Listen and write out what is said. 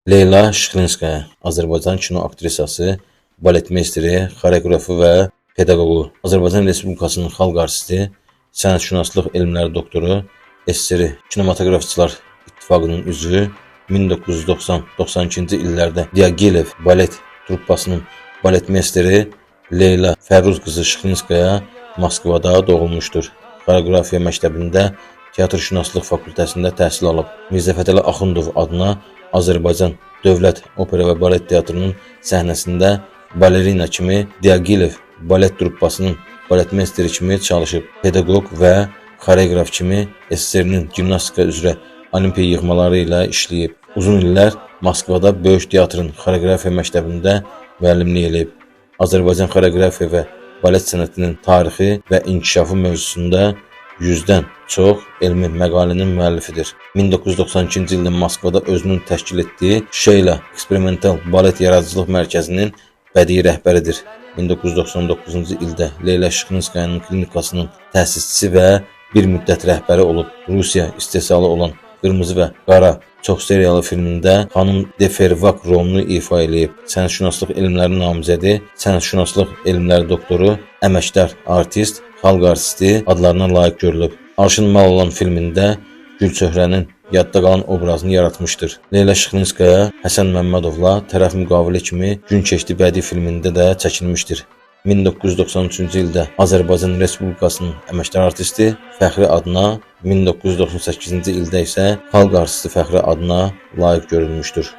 Leyla Şıxlinskaya, Azərbaycan kino aktrisası, baletmeysteri, xoreoqrafı və pedaqoqu, Azərbaycan Respublikasının xalq artisti, sənətşünaslıq elmləri doktoru, SSR Kinematoqrafçılar İttifaqının üzvü, 1990-92-ci illərdə Diaghilev balet truppasının baletmeysteri Leyla Fərruz qızı Şıxlinskaya Moskvada doğulmuşdur. Xoreoqrafiya məktəbində teatrşünaslıq fakültəsində təhsil alıb. Mirzə Fətəli Axundov adına Azərbaycan Dövlət Opera və Balet Teatrının səhnəsində balerina kimi, Diaghilev balet truppasının baletmeysteri kimi çalışıb. Pedaqoq və xoreoqraf kimi SSR-nin gimnastika üzrə olimpiya yığmaları ilə işləyib. Uzun illər Moskvada Böyük Teatrın xoreoqrafiya məktəbində müəllimlik edib. Azərbaycan xoreoqrafiya və balet sənətinin tarixi və inkişafı mövzusunda 100-dən çox elmi məqalənin müəllifidir. 1992-ci ildə Moskvada özünün təşkil etdiyi Şeyla Eksperimental Balet Yaradıcılıq Mərkəzinin bədii rəhbəridir. 1999-cu ildə Leyla Şıxlinskayanın klinikasının təsisçisi və bir müddət rəhbəri olub. Rusiya istehsalı olan Qırmızı və Qara çox seriyalı filmində xanım De Fervak rolunu ifa edib. Sənətşünaslıq elmləri namizədi, sənətşünaslıq elmləri doktoru, əməkdar artist, xalq artisti adlarına layiq görülüb. Arşın Malalan filmində Gülçöhrənin yadda qalan obrazını yaratmışdır. Leyla Şıxlinskaya Həsən Məmmədovla tərəf müqavili kimi Gün keçdi bədii filmində də çəkilmişdir. 1993-cü ildə Azərbaycan Respublikasının əməkdar artisti fəxri adına, 1998-ci ildə isə xalq artisti fəxri adına layiq görülmüşdür.